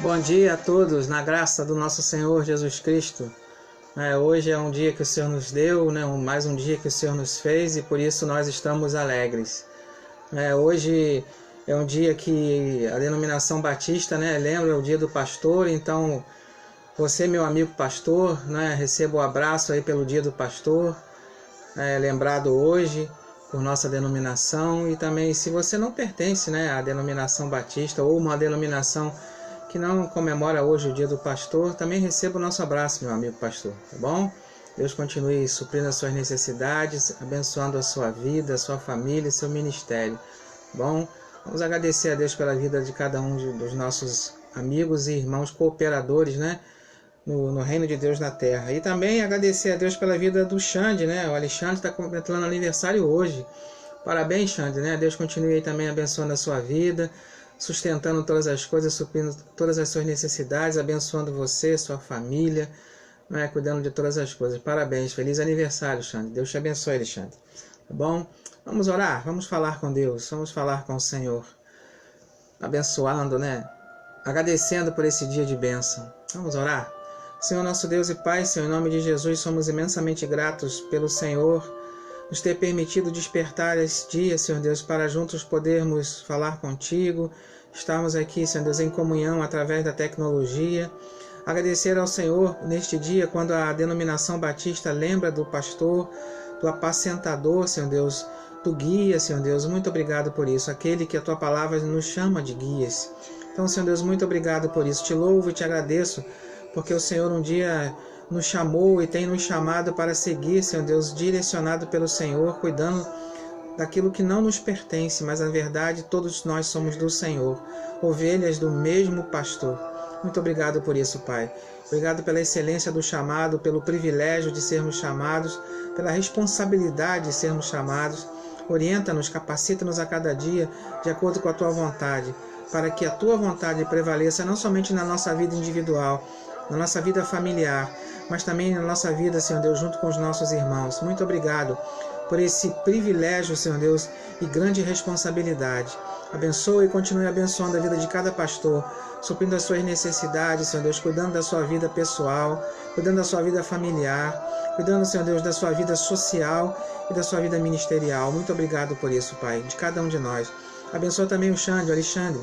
Bom dia a todos, na graça do nosso Senhor Jesus Cristo. Hoje é um dia que o Senhor nos deu, mais um dia que o Senhor nos fez e por isso nós estamos alegres. Hoje é um dia que a denominação batista lembra o dia do pastor, então você, meu amigo pastor, receba o abraço aí pelo dia do pastor, lembrado hoje por nossa denominação. E também, se você não pertence à denominação batista ou uma denominação que não comemora hoje o dia do pastor, também receba o nosso abraço, meu amigo pastor, tá bom? Deus continue suprindo as suas necessidades, abençoando a sua vida, a sua família e seu ministério, tá bom? Vamos agradecer a Deus pela vida de cada um dos nossos amigos e irmãos cooperadores, no reino de Deus na terra. E também agradecer a Deus pela vida do Xande, O Alexandre está completando aniversário hoje. Parabéns, Xande, Deus continue aí também abençoando a sua vida, sustentando todas as coisas, suprindo todas as suas necessidades, abençoando você, sua família, cuidando de todas as coisas. Parabéns, feliz aniversário, Xande. Deus te abençoe, Alexandre. Tá bom? Vamos orar, vamos falar com Deus, vamos falar com o Senhor, abençoando, agradecendo por esse dia de bênção. Vamos orar. Senhor nosso Deus e Pai, Senhor, em nome de Jesus, somos imensamente gratos pelo Senhor nos ter permitido despertar esse dia, Senhor Deus, para juntos podermos falar contigo, estarmos aqui, Senhor Deus, em comunhão através da tecnologia. Agradecer ao Senhor neste dia, quando a denominação batista lembra do pastor, do apacentador, Senhor Deus, do guia, Senhor Deus. Muito obrigado por isso, aquele que a Tua palavra nos chama de guias. Então, Senhor Deus, muito obrigado por isso. Te louvo e te agradeço, porque o Senhor um dia nos chamou e tem nos chamado para seguir, Senhor Deus, direcionado pelo Senhor, cuidando daquilo que não nos pertence, mas na verdade todos nós somos do Senhor, ovelhas do mesmo pastor. Muito obrigado por isso, Pai. Obrigado pela excelência do chamado, pelo privilégio de sermos chamados, pela responsabilidade de sermos chamados. Orienta-nos, capacita-nos a cada dia de acordo com a Tua vontade, para que a Tua vontade prevaleça não somente na nossa vida individual, na nossa vida familiar, mas também na nossa vida, Senhor Deus, junto com os nossos irmãos. Muito obrigado por esse privilégio, Senhor Deus, e grande responsabilidade. Abençoa e continue abençoando a vida de cada pastor, suprindo as suas necessidades, Senhor Deus, cuidando da sua vida pessoal, cuidando da sua vida familiar, cuidando, Senhor Deus, da sua vida social e da sua vida ministerial. Muito obrigado por isso, Pai, de cada um de nós. Abençoa também o Xande, o Alexandre,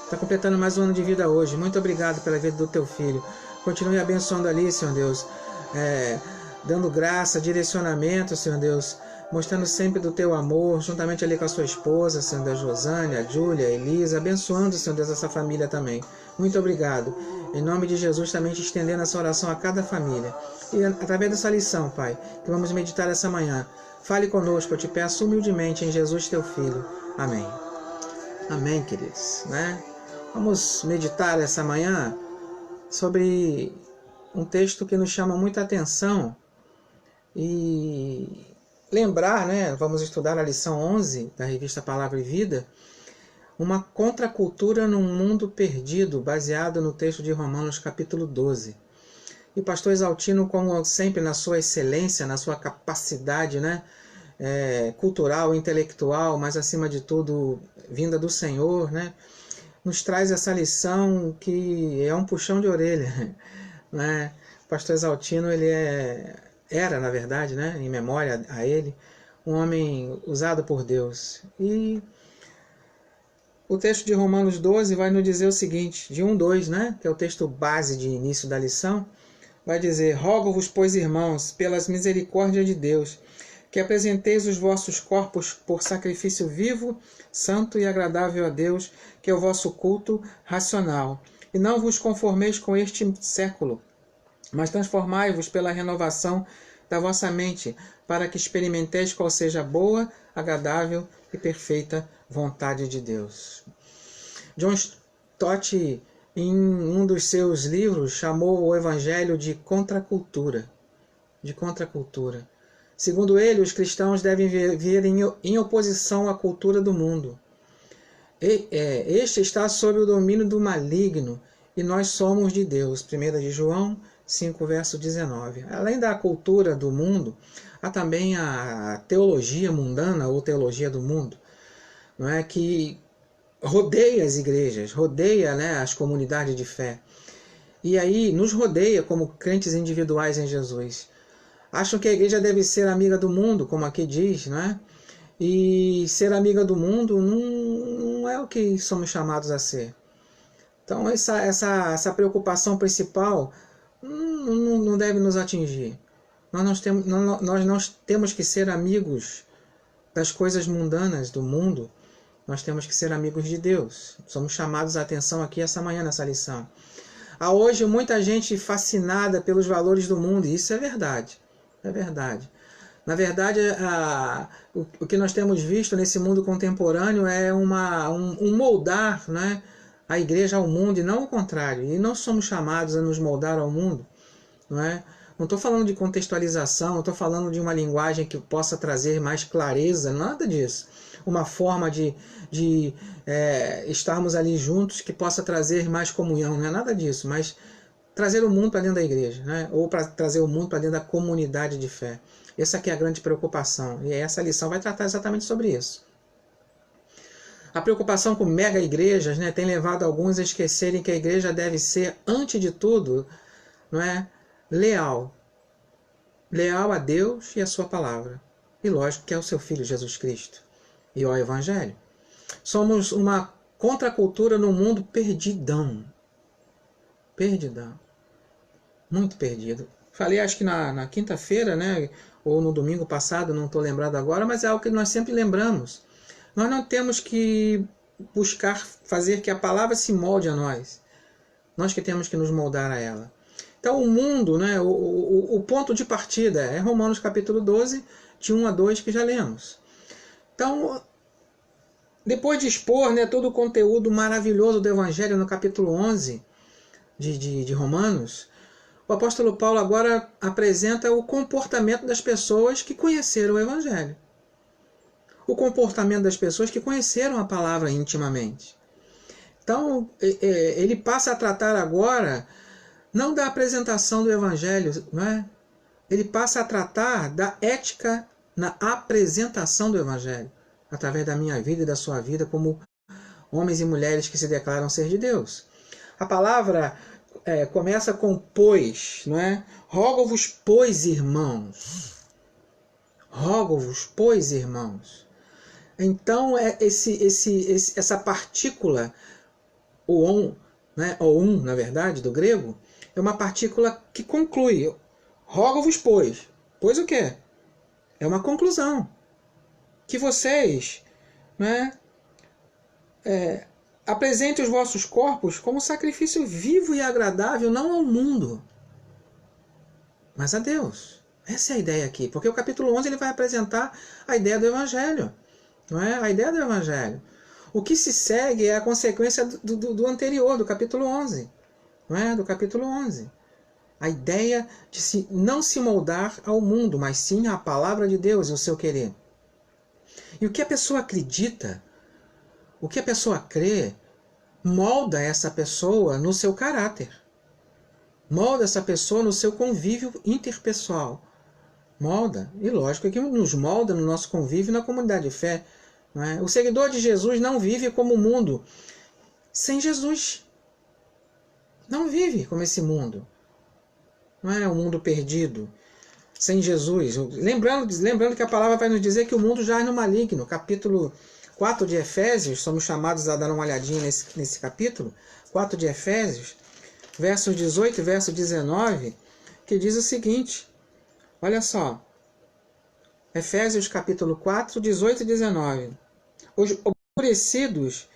está completando mais um ano de vida hoje. Muito obrigado pela vida do teu filho. Continue abençoando ali, Senhor Deus, dando graça, direcionamento, Senhor Deus, mostrando sempre do teu amor, juntamente ali com a sua esposa, Senhor Deus, Josânia, a Júlia, a Elisa, abençoando, Senhor Deus, essa família também. Muito obrigado. Em nome de Jesus, também te estendendo essa oração a cada família. E através dessa lição, Pai, que vamos meditar essa manhã, fale conosco, eu te peço humildemente em Jesus, teu Filho. Amém. Amém, queridos, Vamos meditar essa manhã sobre um texto que nos chama muita atenção e lembrar, vamos estudar a lição 11 da revista Palavra e Vida, uma contracultura num mundo perdido, baseado no texto de Romanos capítulo 12. E o pastor Exaltino, como sempre, na sua excelência, na sua capacidade cultural, intelectual, mas acima de tudo vinda do Senhor, nos traz essa lição que é um puxão de orelha. O pastor Exaltino, ele era, na verdade, em memória a ele, um homem usado por Deus. E o texto de Romanos 12 vai nos dizer o seguinte, de 1:2, que é o texto base de início da lição, vai dizer: rogo-vos, pois, irmãos, pelas misericórdias de Deus, que apresenteis os vossos corpos por sacrifício vivo, santo e agradável a Deus, que é o vosso culto racional. E não vos conformeis com este século, mas transformai-vos pela renovação da vossa mente, para que experimenteis qual seja a boa, agradável e perfeita vontade de Deus. John Stott, em um dos seus livros, chamou o Evangelho de contracultura. Segundo ele, os cristãos devem viver em oposição à cultura do mundo. Este está sob o domínio do maligno e nós somos de Deus. 1 de João 5, verso 19. Além da cultura do mundo, há também a teologia mundana ou teologia do mundo, que rodeia as igrejas, rodeia, né, as comunidades de fé. E aí nos rodeia como crentes individuais em Jesus. Acham que a igreja deve ser amiga do mundo, como aqui diz, né? E ser amiga do mundo não é o que somos chamados a ser. Então essa preocupação principal não deve nos atingir. Nós não temos que ser amigos das coisas mundanas do mundo. Nós temos que ser amigos de Deus. Somos chamados a atenção aqui essa manhã nessa lição. Há hoje muita gente fascinada pelos valores do mundo, e isso é verdade. É verdade. Na verdade, o que nós temos visto nesse mundo contemporâneo é um moldar, né, a igreja ao mundo e não o contrário. E não somos chamados a nos moldar ao mundo. Não é? Não estou falando de contextualização, não estou falando de uma linguagem que possa trazer mais clareza, nada disso. Uma forma de estarmos ali juntos que possa trazer mais comunhão, não é nada disso, mas trazer o mundo para dentro da igreja, né? Ou para trazer o mundo para dentro da comunidade de fé. Essa aqui é a grande preocupação, e essa lição vai tratar exatamente sobre isso. A preocupação com mega igrejas, né, tem levado alguns a esquecerem que a igreja deve ser, antes de tudo, não é, leal. Leal a Deus e a sua palavra. E lógico que é o seu Filho Jesus Cristo e ao Evangelho. Somos uma contracultura no mundo perdidão. Perdidão. Muito perdido. Falei, acho que na quinta-feira, né, ou no domingo passado, não estou lembrado agora, mas é algo que nós sempre lembramos. Nós não temos que buscar fazer que a palavra se molde a nós. Nós que temos que nos moldar a ela. Então o mundo, né, o ponto de partida é Romanos capítulo 12, de 1 a 2, que já lemos. Então, depois de expor, né, todo o conteúdo maravilhoso do Evangelho no capítulo 11 de Romanos, o apóstolo Paulo agora apresenta o comportamento das pessoas que conheceram o Evangelho. O comportamento das pessoas que conheceram a palavra intimamente. Então, ele passa a tratar agora não da apresentação do Evangelho, não é? Ele passa a tratar da ética na apresentação do Evangelho, através da minha vida e da sua vida, como homens e mulheres que se declaram ser de Deus. A palavra começa com pois, não é? Rogo-vos, pois, irmãos. Rogo-vos, pois, irmãos. Então, essa partícula, o on, né, ou na verdade, do grego, é uma partícula que conclui. Rogo-vos, pois. Pois o quê? É uma conclusão. Que vocês, né, apresentem os vossos corpos como sacrifício vivo e agradável, não ao mundo, mas a Deus. Essa é a ideia aqui. Porque o capítulo 11 ele vai apresentar a ideia do Evangelho. Não é? A ideia do Evangelho. O que se segue é a consequência do anterior, do capítulo 11. Não é? Do capítulo 11. A ideia de não se moldar ao mundo, mas sim à palavra de Deus e o seu querer. E o que a pessoa acredita, o que a pessoa crê, molda essa pessoa no seu caráter. Molda essa pessoa no seu convívio interpessoal. Molda. E lógico que nos molda no nosso convívio na comunidade de fé. Não é? O seguidor de Jesus não vive como o mundo sem Jesus. Não vive como esse mundo. Não é um mundo perdido, sem Jesus. Lembrando que a palavra vai nos dizer que o mundo jaz no maligno. Capítulo 4 de Efésios, somos chamados a dar uma olhadinha nesse capítulo, 4 de Efésios, versos 18 e verso 19, que diz o seguinte, olha só, Efésios capítulo 4, 18 e 19. Os obscurecidos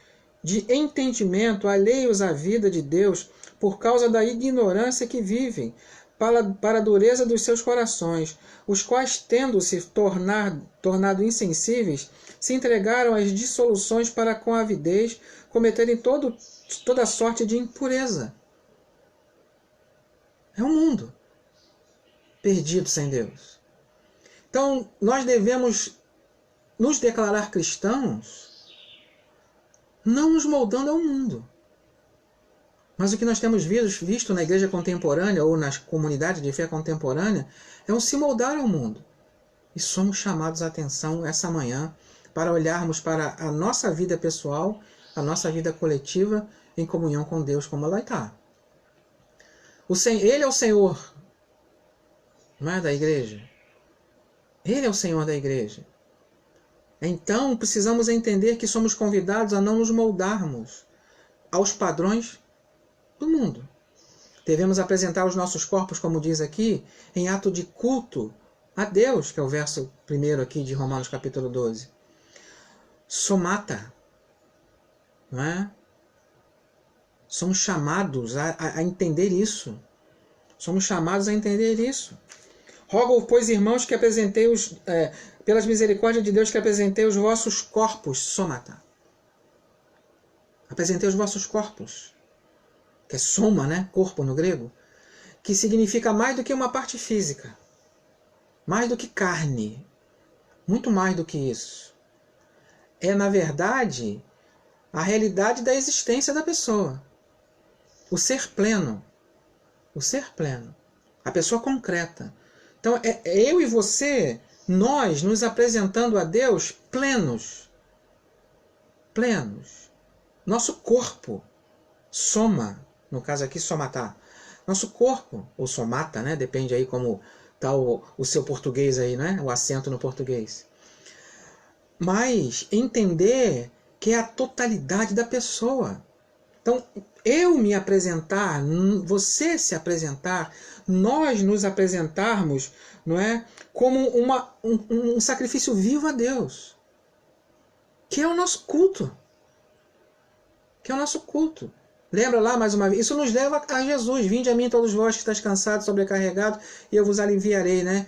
de entendimento, alheios à vida de Deus, por causa da ignorância que vivem, para a dureza dos seus corações, os quais, tendo-se tornado insensíveis, se entregaram às dissoluções para com avidez cometerem toda sorte de impureza. É um mundo perdido sem Deus. Então, nós devemos nos declarar cristãos não nos moldando ao mundo. Mas o que nós temos visto na igreja contemporânea ou nas comunidades de fé contemporânea é um se moldar ao mundo. E somos chamados a atenção essa manhã para olharmos para a nossa vida pessoal, a nossa vida coletiva em comunhão com Deus, como ela está. Ele é o Senhor, não é, da igreja. Ele é o Senhor da igreja. Então, precisamos entender que somos convidados a não nos moldarmos aos padrões do mundo. Devemos apresentar os nossos corpos, como diz aqui, em ato de culto a Deus, que é o verso 1 aqui de Romanos capítulo 12. Somata, não é? Somos chamados a entender isso. Somos chamados a entender isso. Rogo, pois, irmãos, que apresentei pelas misericórdias de Deus, que apresentei os vossos corpos, somata. Apresentei os vossos corpos, que é soma, né? Corpo no grego, que significa mais do que uma parte física, mais do que carne, muito mais do que isso. É, na verdade, a realidade da existência da pessoa, o ser pleno, a pessoa concreta. Então, é eu e você, nós nos apresentando a Deus plenos. Nosso corpo, soma, no caso aqui somatar, nosso corpo, ou somata, né? Depende aí como está o seu português aí, né? O acento no português. Mas entender que é a totalidade da pessoa. Então, eu me apresentar, você se apresentar, nós nos apresentarmos, não é, como um sacrifício vivo a Deus, que é o nosso culto. Lembra lá mais uma vez? Isso nos leva a Jesus. Vinde a mim todos vós que estáis cansados, sobrecarregados, e eu vos aliviarei, né?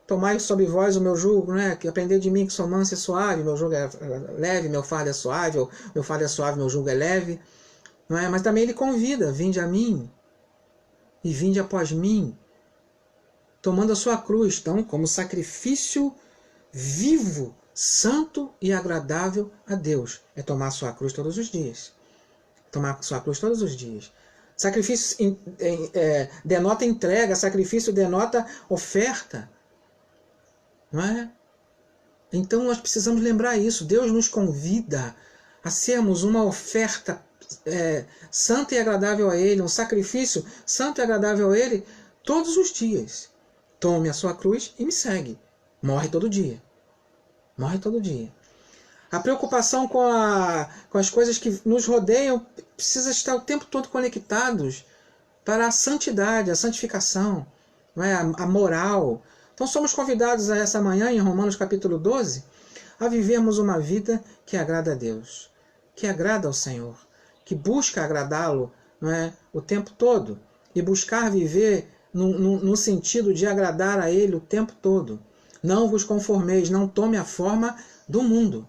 Tomai sobre vós o meu jugo, né? Que aprendei de mim que sou manso e suave, meu jugo é leve, meu fardo é suave, ou meu fardo é suave, meu jugo é leve. Não é? Mas também ele convida, vinde a mim, e vinde após mim, tomando a sua cruz, então, como sacrifício vivo, santo e agradável a Deus. É tomar a sua cruz todos os dias. Sacrifício denota entrega, sacrifício denota oferta. Não é? Então nós precisamos lembrar isso. Deus nos convida a sermos uma oferta santa e agradável a Ele, um sacrifício santo e agradável a Ele todos os dias. Tome a sua cruz e me segue. Morre todo dia. A preocupação com as coisas que nos rodeiam precisa estar o tempo todo conectados para a santidade, a santificação, não é? A moral. Então somos convidados a essa manhã, em Romanos capítulo 12, a vivermos uma vida que agrada a Deus, que agrada ao Senhor, que busca agradá-lo, não é? O tempo todo, e buscar viver no sentido de agradar a Ele o tempo todo. Não vos conformeis, não tome a forma do mundo.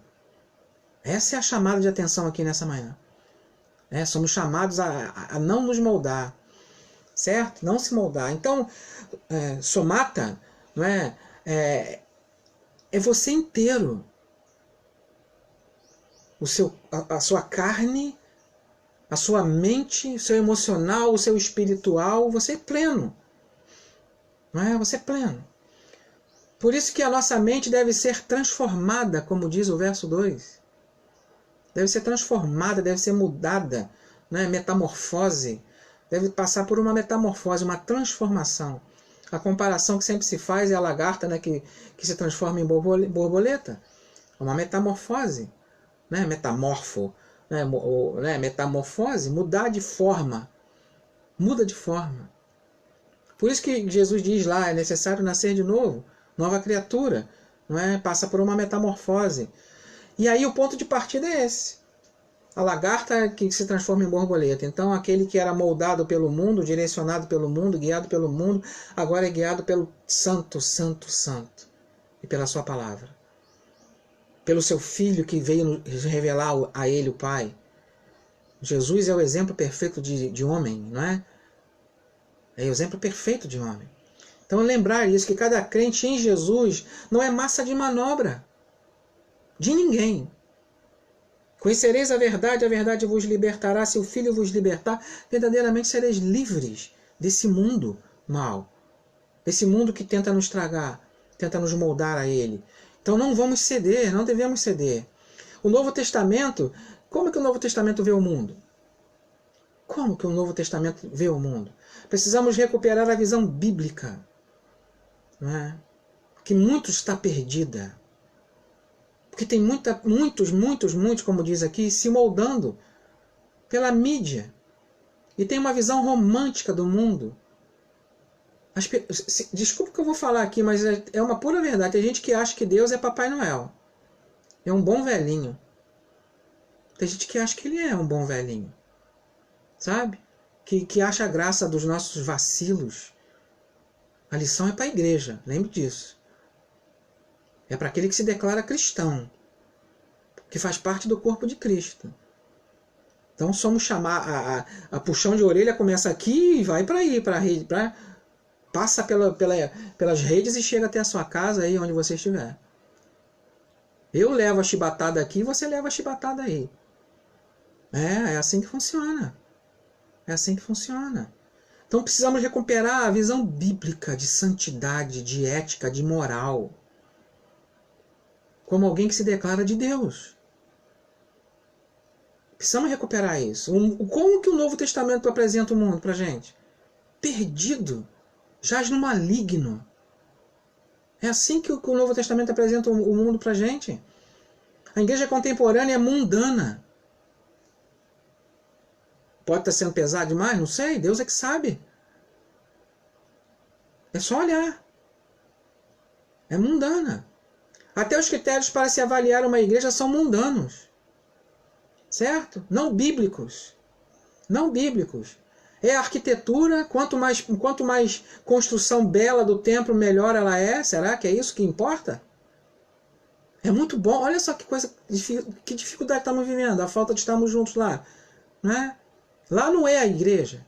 Essa é a chamada de atenção aqui nessa manhã. Somos chamados a não nos moldar, certo? Não se moldar. Então, somata, não é? É você inteiro. A sua carne, a sua mente, o seu emocional, o seu espiritual, você é pleno. Não é? Você é pleno. Por isso que a nossa mente deve ser transformada, como diz o verso 2. Deve ser transformada, deve ser mudada, né? Metamorfose. Deve passar por uma metamorfose, uma transformação. A comparação que sempre se faz é a lagarta, né? que se transforma em borboleta. Uma metamorfose. Né? Metamorfo. Né? Metamorfose, mudar de forma. Muda de forma. Por isso que Jesus diz lá, é necessário nascer de novo. Nova criatura. Não é? Passa por uma metamorfose. E aí o ponto de partida é esse. A lagarta que se transforma em borboleta. Então aquele que era moldado pelo mundo, direcionado pelo mundo, guiado pelo mundo, agora é guiado pelo Santo, Santo, Santo. E pela sua palavra. Pelo seu Filho que veio revelar a ele o Pai. Jesus é o exemplo perfeito de homem, não é? É o exemplo perfeito de homem. Então lembrar isso, que cada crente em Jesus não é massa de manobra. De ninguém. Conhecereis a verdade vos libertará. Se o Filho vos libertar, verdadeiramente sereis livres desse mundo mau. Desse mundo que tenta nos tragar, tenta nos moldar a ele. Então não vamos ceder, não devemos ceder. O Novo Testamento Como é que o Novo Testamento vê o mundo? Como que o Novo Testamento vê o mundo? Precisamos recuperar a visão bíblica, não é? Que muito está perdida. Porque tem muitos, como diz aqui, se moldando pela mídia. E tem uma visão romântica do mundo. Desculpa o que eu vou falar aqui, mas é uma pura verdade. Tem gente que acha que Deus é Papai Noel. É um bom velhinho. Tem gente que acha que ele é um bom velhinho. Sabe? Que acha a graça dos nossos vacilos. A lição é para a igreja, lembre disso. É para aquele que se declara cristão, que faz parte do corpo de Cristo. Então somos chamados, a puxão de orelha começa aqui e vai para aí, para a rede, passa pelas redes e chega até a sua casa aí onde você estiver. Eu levo a chibatada aqui e você leva a chibatada aí. É assim que funciona. É assim que funciona. Então precisamos recuperar a visão bíblica de santidade, de ética, de moral. Como alguém que se declara de Deus. Precisamos recuperar isso. Como que o Novo Testamento apresenta o mundo para a gente? Perdido. Jaz no maligno. É assim que o Novo Testamento apresenta o mundo para a gente. A igreja contemporânea é mundana. Pode estar sendo pesado demais? Não sei. Deus é que sabe. É só olhar. É mundana. Até os critérios para se avaliar uma igreja são mundanos. Certo? Não bíblicos. Não bíblicos. É a arquitetura, quanto mais construção bela do templo, melhor ela é. Será que é isso que importa? É muito bom. Olha só que coisa, que dificuldade estamos vivendo. A falta de estarmos juntos lá. Não é? Lá não é a igreja.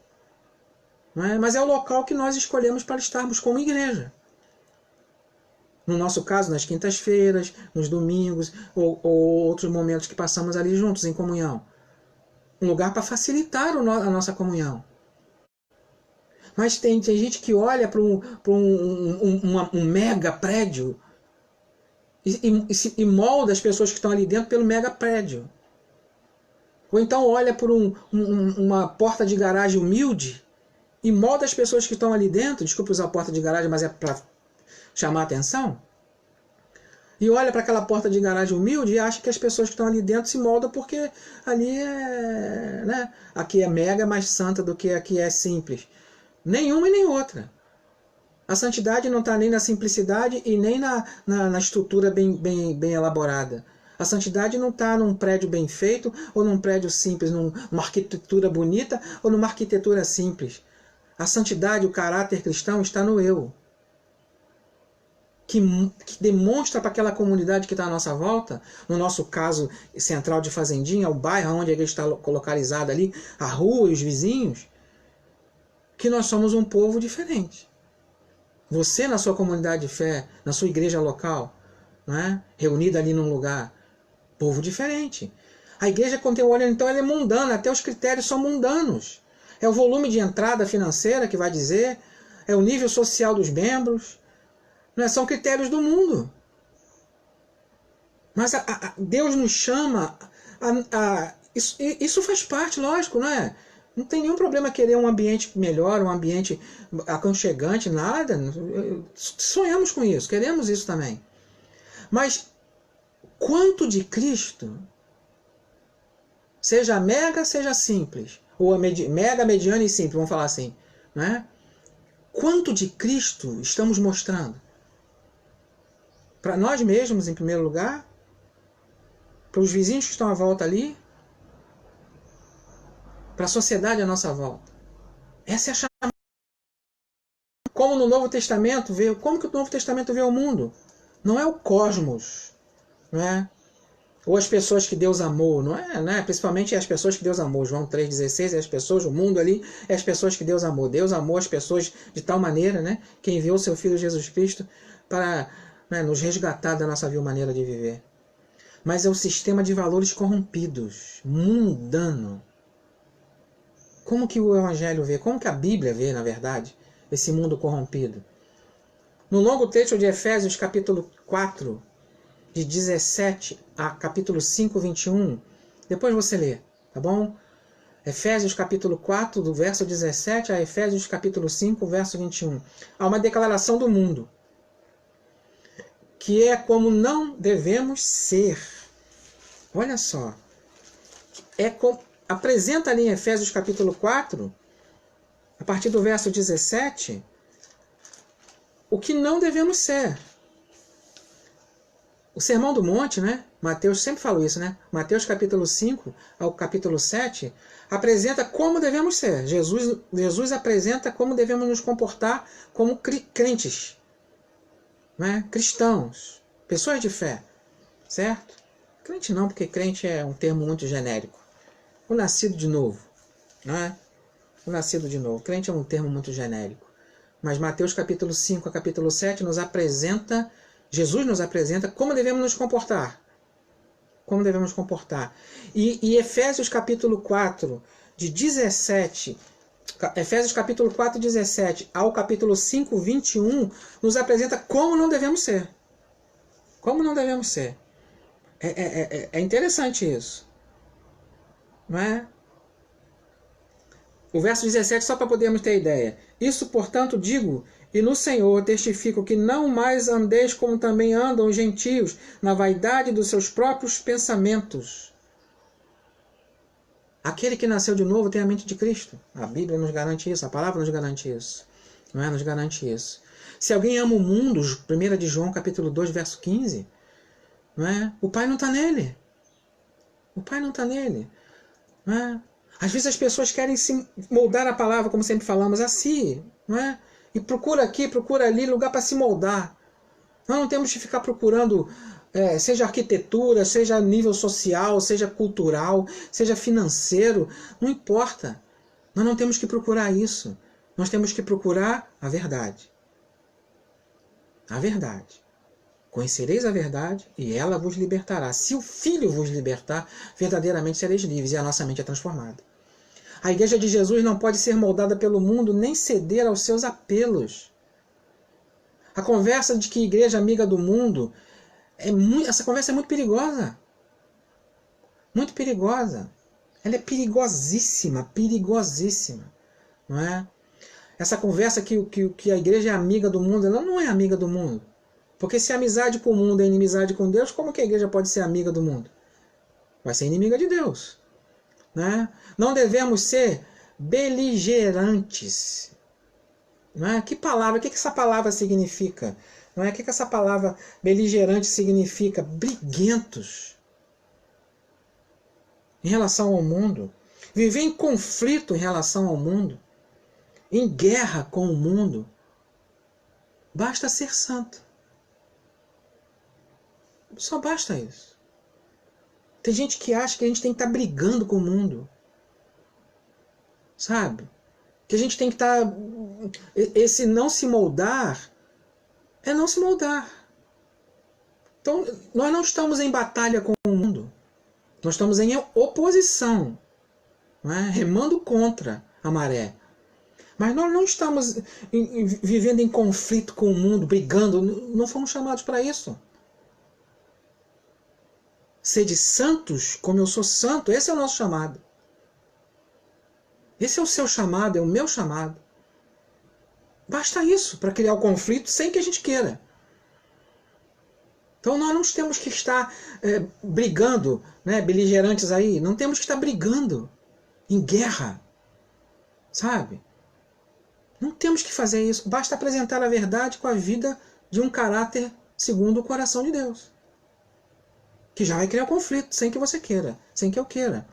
Não é? Mas é o local que nós escolhemos para estarmos como igreja. No nosso caso, nas quintas-feiras, nos domingos, ou outros momentos que passamos ali juntos, em comunhão. Um lugar para facilitar a nossa comunhão. Mas tem gente que olha para um mega prédio e molda as pessoas que estão ali dentro pelo mega prédio. Ou então olha por uma porta de garagem humilde e molda as pessoas que estão ali dentro, desculpe usar a porta de garagem, mas é para chamar a atenção, e olha para aquela porta de garagem humilde e acha que as pessoas que estão ali dentro se moldam porque ali é, né? Aqui é mega mais santa do que aqui é simples. Nenhuma e nem outra. A santidade não está nem na simplicidade e nem na estrutura bem elaborada. A santidade não está num prédio bem feito ou num prédio simples, numa arquitetura bonita ou numa arquitetura simples. A santidade, o caráter cristão está no eu. Que demonstra para aquela comunidade que está à nossa volta, no nosso caso central de Fazendinha, o bairro onde a igreja está localizada ali, a rua e os vizinhos, que nós somos um povo diferente. Você na sua comunidade de fé, na sua igreja local, não é? Reunida ali num lugar, povo diferente. A igreja contemporânea, então, ela é mundana, até os critérios são mundanos. É o volume de entrada financeira que vai dizer, é o nível social dos membros, não é? São critérios do mundo. Mas Deus nos chama, isso faz parte, lógico, não é? Não tem nenhum problema querer um ambiente melhor, um ambiente aconchegante, nada. Sonhamos com isso, queremos isso também. Mas quanto de Cristo, seja mega, seja simples, ou mega, mediana e simples, vamos falar assim, né? Quanto de Cristo estamos mostrando? Para nós mesmos, em primeiro lugar, para os vizinhos que estão à volta ali, para a sociedade à nossa volta. Essa é a chamada. Como no Novo Testamento vê, como que o Novo Testamento vê o mundo? Não é o cosmos, não é? Ou as pessoas que Deus amou, não é? Né? Principalmente as pessoas que Deus amou. João 3,16 é as pessoas, o mundo ali é as pessoas que Deus amou. Deus amou as pessoas de tal maneira, né, que enviou seu Filho Jesus Cristo para, né, nos resgatar da nossa vil maneira de viver. Mas é o sistema de valores corrompidos, mundano. Como que o Evangelho vê? Como que a Bíblia vê, na verdade, esse mundo corrompido? No longo trecho de Efésios, capítulo 4, de 17 a capítulo 5, 21, Depois você lê, tá bom? Efésios capítulo 4, do verso 17 a Efésios capítulo 5, verso 21. Há uma declaração do mundo, que é como não devemos ser. Olha só. Apresenta ali em Efésios capítulo 4, a partir do verso 17, o que não devemos ser. O Sermão do Monte, né? Mateus sempre falou isso, né? Mateus capítulo 5 ao capítulo 7 apresenta como devemos ser. Jesus apresenta como devemos nos comportar como crentes, né? Cristãos, pessoas de fé, certo? Crente não, porque crente é um termo muito genérico. O nascido de novo, né? O nascido de novo. Crente é um termo muito genérico. Mas Mateus capítulo 5 a capítulo 7 nos apresenta, Jesus nos apresenta como devemos nos comportar. Como devemos comportar. E Efésios capítulo 4, de 17, Efésios capítulo 4, 17 ao capítulo 5, 21, nos apresenta como não devemos ser. Como não devemos ser. É interessante isso. Não é? O verso 17, só para podermos ter ideia. Isso, portanto, digo, e no Senhor testifico que não mais andeis como também andam os gentios, na vaidade dos seus próprios pensamentos. Aquele que nasceu de novo tem a mente de Cristo. A Bíblia nos garante isso, a palavra nos garante isso. Não é? Nos garante isso. Se alguém ama o mundo, 1 de João capítulo 2, verso 15, não é? O Pai não está nele. O Pai não está nele. Não é? Às vezes as pessoas querem se moldar a palavra, como sempre falamos, assim, não é? E procura aqui, procura ali, lugar para se moldar. Nós não temos que ficar procurando, seja arquitetura, seja nível social, seja cultural, seja financeiro, não importa. Nós não temos que procurar isso. Nós temos que procurar a verdade. A verdade. Conhecereis a verdade e ela vos libertará. Se o Filho vos libertar, verdadeiramente sereis livres e a nossa mente é transformada. A igreja de Jesus não pode ser moldada pelo mundo nem ceder aos seus apelos. A conversa de que igreja amiga do mundo, essa conversa é muito perigosa. Muito perigosa. Ela é perigosíssima, perigosíssima. Não é? Essa conversa que a igreja é amiga do mundo, ela não é amiga do mundo. Porque se a amizade com o mundo é inimizade com Deus, como que a igreja pode ser amiga do mundo? Vai ser inimiga de Deus. Né? Não devemos ser beligerantes. Não é? Que palavra? O que essa palavra significa? Não é? O que essa palavra beligerante significa? Briguentos em relação ao mundo. Viver em conflito em relação ao mundo. Em guerra com o mundo. Basta ser santo. Só basta isso. Tem gente que acha que a gente tem que estar brigando com o mundo. Sabe? Que a gente tem que estar... Esse não se moldar é não se moldar. Então, nós não estamos em batalha com o mundo. Nós estamos em oposição. Não é? Remando contra a maré. Mas nós não estamos vivendo em conflito com o mundo, brigando. Não fomos chamados para isso. Sede santos, como eu sou santo. Esse é o nosso chamado. Esse é o seu chamado, é o meu chamado. Basta isso para criar o conflito sem que a gente queira. Então nós não temos que estar brigando, né, beligerantes aí. Não temos que estar brigando em guerra. Sabe? Não temos que fazer isso. Basta apresentar a verdade com a vida de um caráter segundo o coração de Deus. Que já vai criar conflito, sem que você queira, sem que eu queira.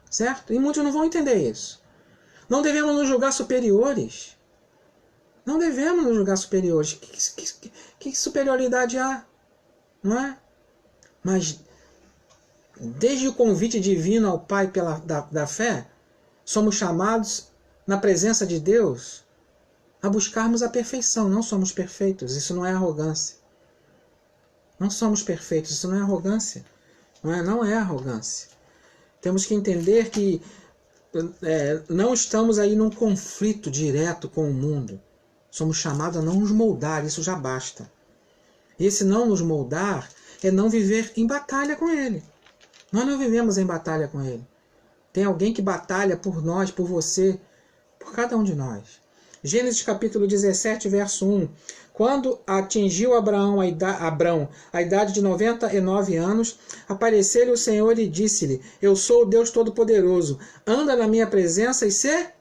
Certo? E muitos não vão entender isso. Não devemos nos julgar superiores. Não devemos nos julgar superiores. Que superioridade há? Não é? Mas, desde o convite divino ao Pai da fé, somos chamados, na presença de Deus, a buscarmos a perfeição. Não somos perfeitos. Isso não é arrogância. Não somos perfeitos, isso não é arrogância. Não é arrogância. Temos que entender que não estamos aí num conflito direto com o mundo. Somos chamados a não nos moldar, isso já basta. Esse não nos moldar é não viver em batalha com ele. Nós não vivemos em batalha com Ele. Tem alguém que batalha por nós, por você, por cada um de nós. Gênesis capítulo 17, verso 1. Quando atingiu Abrão a idade de 99 anos, apareceu-lhe o Senhor e disse-lhe: Eu sou o Deus Todo-Poderoso, anda na minha presença e sê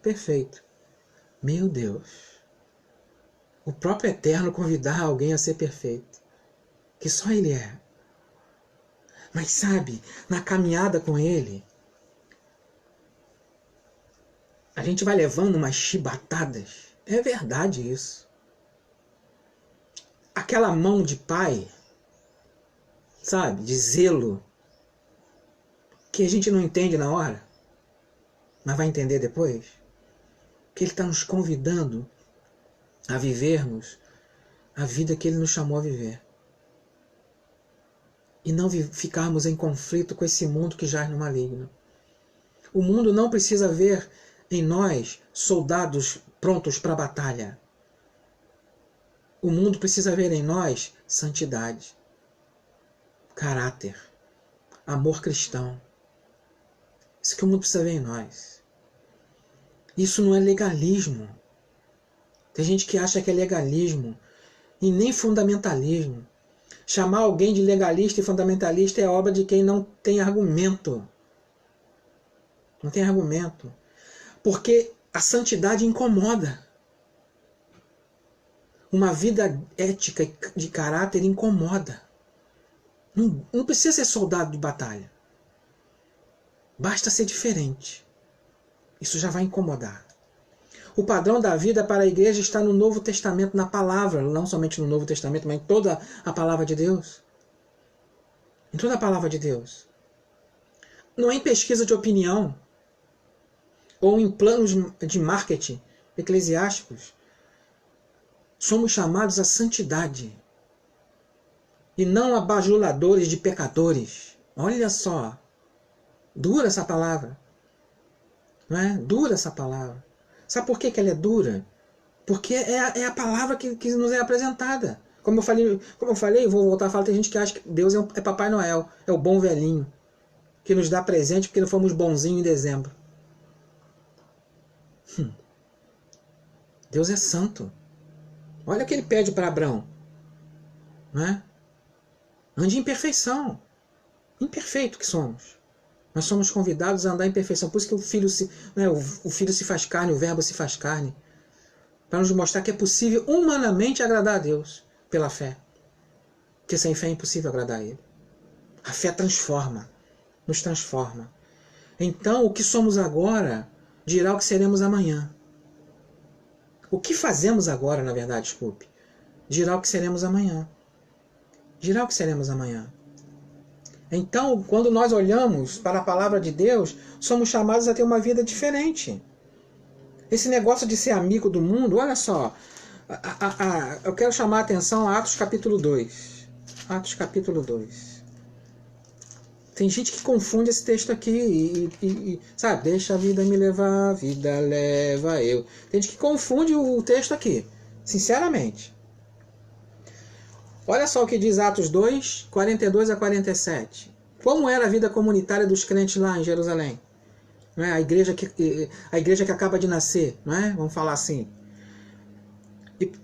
perfeito. Meu Deus, o próprio Eterno convidar alguém a ser perfeito, que só Ele é. Mas sabe, na caminhada com Ele, a gente vai levando umas chibatadas. É verdade isso. Aquela mão de pai, sabe, de zelo, que a gente não entende na hora, mas vai entender depois. Que Ele está nos convidando a vivermos a vida que Ele nos chamou a viver. E não ficarmos em conflito com esse mundo que jaz no maligno. O mundo não precisa ver em nós soldados prontos para a batalha. O mundo precisa ver em nós santidade, caráter, amor cristão. Isso que o mundo precisa ver em nós. Isso não é legalismo. Tem gente que acha que é legalismo e nem fundamentalismo. Chamar alguém de legalista e fundamentalista é obra de quem não tem argumento. Não tem argumento. Porque a santidade incomoda. Uma vida ética e de caráter incomoda. Não precisa ser soldado de batalha. Basta ser diferente. Isso já vai incomodar. O padrão da vida para a igreja está no Novo Testamento, na palavra, não somente no Novo Testamento, mas em toda a palavra de Deus. Em toda a palavra de Deus. Não é em pesquisa de opinião ou em planos de marketing eclesiásticos. Somos chamados à santidade e não a bajuladores de pecadores. Olha só, dura essa palavra. Não é? Dura essa palavra. Sabe por que ela é dura? Porque é a palavra que nos é apresentada. Como eu falei, vou voltar a falar, tem gente que acha que Deus é Papai Noel, é o bom velhinho, que nos dá presente porque não fomos bonzinhos em dezembro. Deus é santo. Olha o que ele pede para Abrão. Não é? Ande em perfeição. Imperfeito que somos. Nós somos convidados a andar em perfeição. Por isso que o Filho se faz carne, o Verbo se faz carne. Para nos mostrar que é possível humanamente agradar a Deus pela fé. Porque sem fé é impossível agradar a Ele. A fé transforma, nos transforma. Então, o que somos agora dirá o que seremos amanhã. O que fazemos agora, na verdade, desculpe, dirá o que seremos amanhã. Dirá o que seremos amanhã. Então, quando nós olhamos para a palavra de Deus, somos chamados a ter uma vida diferente. Esse negócio de ser amigo do mundo, olha só, eu quero chamar a atenção a Atos capítulo 2. Atos capítulo 2. Tem gente que confunde esse texto aqui e sabe, deixa a vida me levar, a vida leva eu. Tem gente que confunde o texto aqui, sinceramente. Olha só o que diz Atos 2, 42 a 47. Como era a vida comunitária dos crentes lá em Jerusalém? Não é? A igreja que acaba de nascer, não é? Vamos falar assim.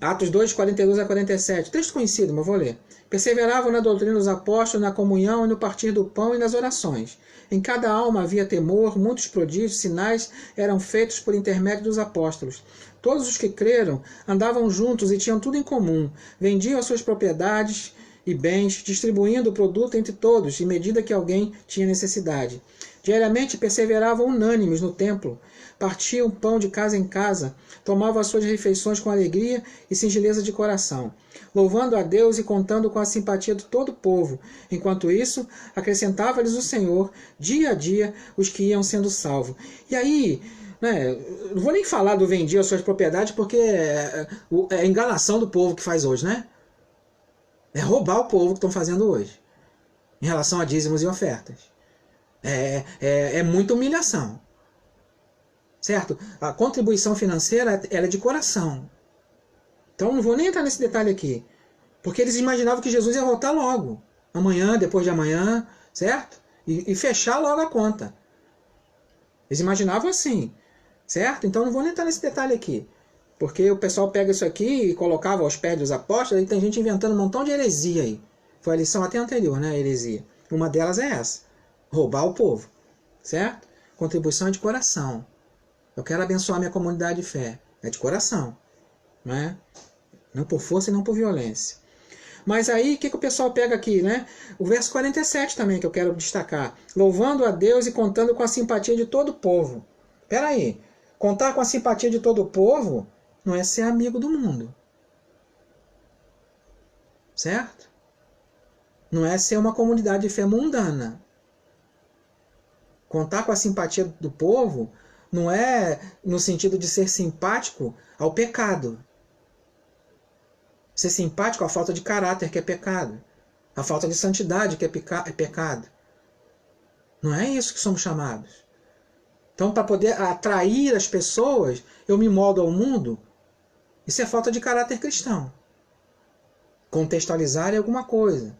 Atos 2, 42 a 47. Texto conhecido, mas vou ler. Perseveravam na doutrina dos apóstolos, na comunhão e no partir do pão e nas orações. Em cada alma havia temor, muitos prodígios, sinais eram feitos por intermédio dos apóstolos. Todos os que creram andavam juntos e tinham tudo em comum. Vendiam as suas propriedades e bens, distribuindo o produto entre todos, em medida que alguém tinha necessidade. Diariamente perseveravam unânimes no templo, partiam pão de casa em casa, tomavam as suas refeições com alegria e singeleza de coração, louvando a Deus e contando com a simpatia de todo o povo. Enquanto isso, acrescentava-lhes o Senhor, dia a dia, os que iam sendo salvos. E aí, não vou nem falar do vendia as suas propriedades, porque é a enganação do povo que faz hoje, né? É roubar o povo que estão fazendo hoje, em relação a dízimos e ofertas. É muita humilhação. Certo? A contribuição financeira ela é de coração. Então não vou nem entrar nesse detalhe aqui. Porque eles imaginavam que Jesus ia voltar logo. amanhã, depois de amanhã, certo? E fechar logo a conta. Eles imaginavam assim, certo? Então não vou nem entrar nesse detalhe aqui. Porque o pessoal pega isso aqui e colocava aos pés dos apóstolos, e tem gente inventando um montão de heresia aí. Foi a lição até anterior, né? A heresia. Uma delas é essa. Roubar o povo. Certo? Contribuição é de coração. Eu quero abençoar minha comunidade de fé. É de coração. Não é? Não por força e não por violência. Mas aí, o que o pessoal pega aqui, né? O verso 47 também, que eu quero destacar. Louvando a Deus e contando com a simpatia de todo o povo. Espera aí. Contar com a simpatia de todo o povo não é ser amigo do mundo. Certo? Não é ser uma comunidade de fé mundana. Contar com a simpatia do povo não é no sentido de ser simpático ao pecado. Ser simpático à falta de caráter, que é pecado. A falta de santidade, que é pecado. Não é isso que somos chamados. Então, para poder atrair as pessoas, eu me moldo ao mundo. Isso é falta de caráter cristão. Contextualizar é alguma coisa.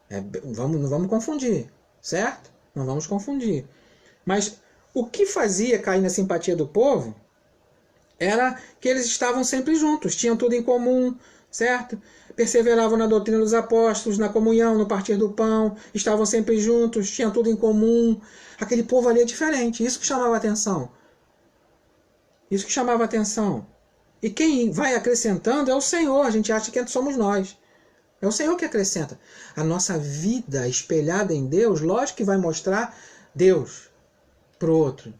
Não vamos confundir, certo? Não vamos confundir. Mas o que fazia cair na simpatia do povo era que eles estavam sempre juntos, tinham tudo em comum, certo? Perseveravam na doutrina dos apóstolos, na comunhão, no partir do pão, estavam sempre juntos, tinham tudo em comum. Aquele povo ali é diferente, isso que chamava a atenção. Isso que chamava a atenção. E quem vai acrescentando é o Senhor, a gente acha que somos nós. É o Senhor que acrescenta. A nossa vida espelhada em Deus, lógico que vai mostrar Deus para o outro.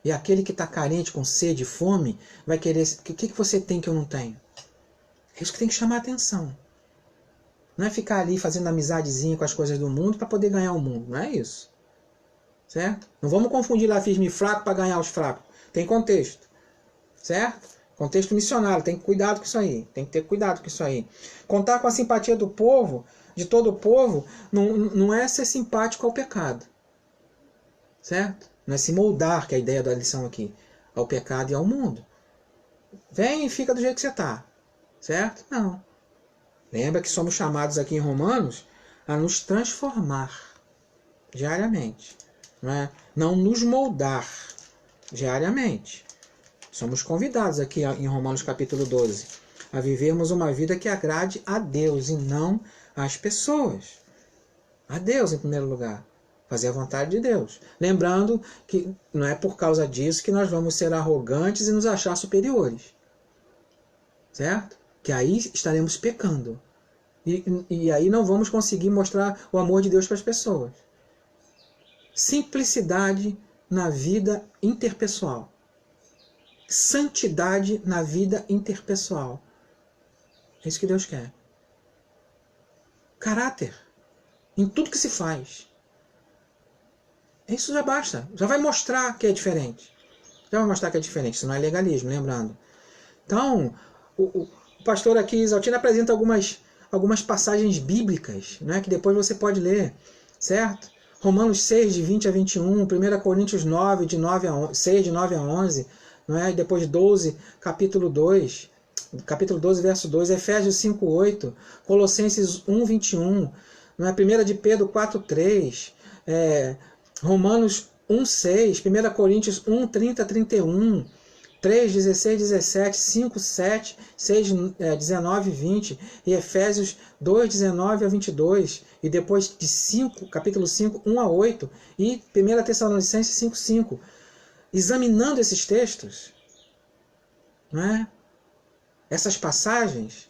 E aquele que está carente, com sede, fome, vai querer... O que você tem que eu não tenho? É isso que tem que chamar a atenção. Não é ficar ali fazendo amizadezinha com as coisas do mundo para poder ganhar o mundo. Não é isso. Certo? Não vamos confundir lá firme e fraco para ganhar os fracos. Tem contexto. Certo? Contexto missionário. Tem que cuidado com isso aí. Tem que ter cuidado com isso aí. Contar com a simpatia do povo, de todo o povo, não é ser simpático ao pecado. Certo? Não é se moldar, que é a ideia da lição aqui, ao pecado e ao mundo. Vem e fica do jeito que você está. Certo? Não. Lembra que somos chamados aqui em Romanos a nos transformar diariamente. Não é? Não nos moldar diariamente. Somos convidados aqui em Romanos capítulo 12 a vivermos uma vida que agrade a Deus e não às pessoas. A Deus em primeiro lugar. Fazer a vontade de Deus. Lembrando que não é por causa disso que nós vamos ser arrogantes e nos achar superiores. Certo? Que aí estaremos pecando. E aí não vamos conseguir mostrar o amor de Deus para as pessoas. Simplicidade na vida interpessoal. Santidade na vida interpessoal. É isso que Deus quer. Caráter. Em tudo que se faz. Isso já basta. Já vai mostrar que é diferente. Já vai mostrar que é diferente. Isso não é legalismo, lembrando. Então, o pastor aqui, Isaltino, apresenta algumas passagens bíblicas, né, que depois você pode ler. Certo? Romanos 6, de 20 a 21. 1 Coríntios 9, de 6, de 9 a 11. Não é? Depois 12, capítulo 2. Capítulo 12, verso 2. Efésios 5, 8. Colossenses 1, 21. Não é? 1 de Pedro 4, 3. Romanos 1, 6, 1 Coríntios 1, 30 a 31, 3, 16, 17, 5, 7, 6, 19 e 20, e Efésios 2, 19 a 22, e depois de 5, capítulo 5, 1 a 8, e 1 Tessalonicenses 5, 5. Examinando esses textos, não é? Essas passagens,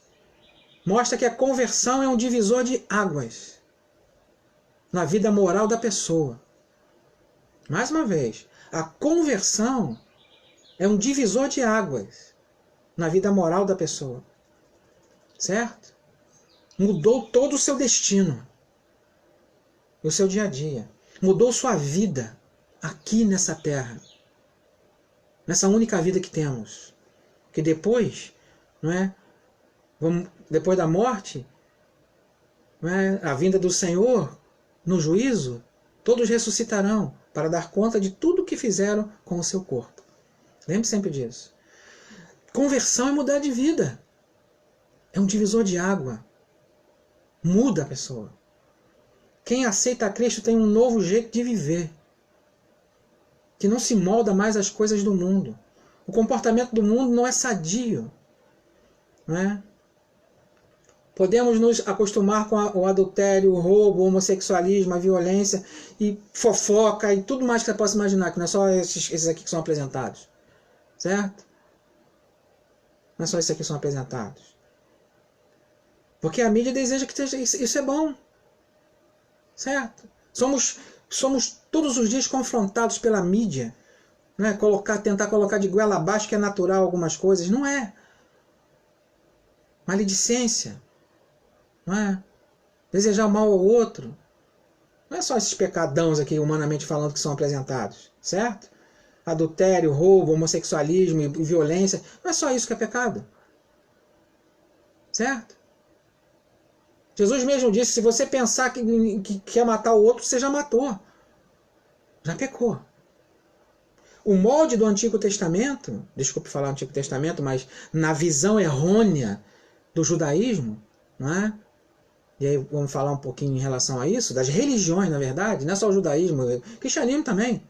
mostra que a conversão é um divisor de águas na vida moral da pessoa. Mais uma vez, a conversão é um divisor de águas na vida moral da pessoa. Certo? Mudou todo o seu destino, o seu dia a dia. Mudou sua vida aqui nessa terra. Nessa única vida que temos. Que depois, não é? Depois da morte, não é? A vinda do Senhor, no juízo, todos ressuscitarão para dar conta de tudo o que fizeram com o seu corpo. Lembre sempre disso. Conversão é mudar de vida. É um divisor de água. Muda a pessoa. Quem aceita a Cristo tem um novo jeito de viver, que não se molda mais às coisas do mundo. O comportamento do mundo não é sadio, não é? Podemos nos acostumar com o adultério, o roubo, o homossexualismo, a violência e fofoca e tudo mais que você possa imaginar, que não é só esses aqui que são apresentados. Certo? Não é só esses aqui que são apresentados. Porque a mídia deseja que isso é bom. Certo? Somos todos os dias confrontados pela mídia. Não é? Tentar colocar de goela abaixo que é natural algumas coisas. Não é. Maledicência. Não é? Desejar o mal ao outro. Não é só esses pecadãos aqui, humanamente falando, que são apresentados. Certo? Adultério, roubo, homossexualismo e violência. Não é só isso que é pecado. Certo? Jesus mesmo disse, se você pensar que quer matar o outro, você já matou. Já pecou. O molde do Antigo Testamento, desculpe falar Antigo Testamento, mas na visão errônea do judaísmo, não é? E aí vamos falar um pouquinho em relação a isso, das religiões, na verdade, não é só o judaísmo, o cristianismo também.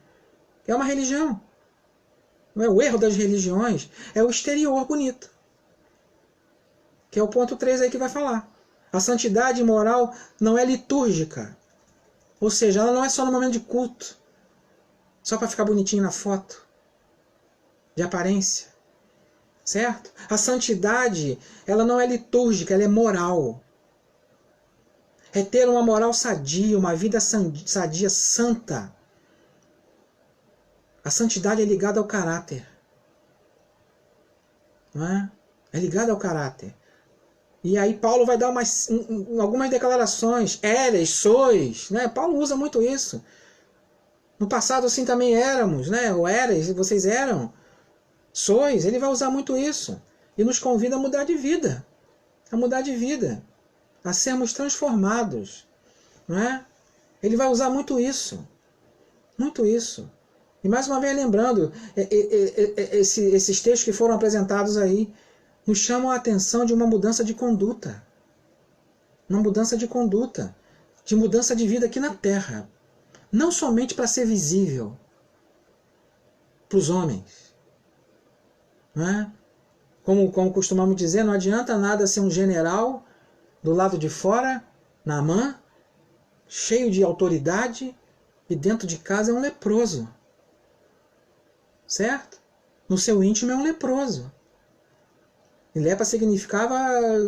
É uma religião. Não é o erro das religiões, é o exterior bonito. Que é o ponto 3 aí que vai falar. A santidade moral não é litúrgica. Ou seja, ela não é só no momento de culto. Só para ficar bonitinho na foto. De aparência. Certo? A santidade, ela não é litúrgica, ela é moral. É ter uma moral sadia, uma vida sadia, santa. A santidade é ligada ao caráter. Não é? É ligada ao caráter. E aí Paulo vai dar algumas declarações. Éres, sois. Né? Paulo usa muito isso. No passado assim também éramos. Né? O éres, vocês eram. Sois. Ele vai usar muito isso. E nos convida a mudar de vida. A mudar de vida. A sermos transformados. Não é? Ele vai usar muito isso. Muito isso. E mais uma vez lembrando, esses textos que foram apresentados aí nos chamam a atenção de uma mudança de conduta. Uma mudança de conduta. De mudança de vida aqui na Terra. Não somente para ser visível para os homens. Não é? Como costumamos dizer, não adianta nada ser um general do lado de fora, Naamã, cheio de autoridade, e dentro de casa é um leproso. Certo? No seu íntimo é um leproso. E lepra significava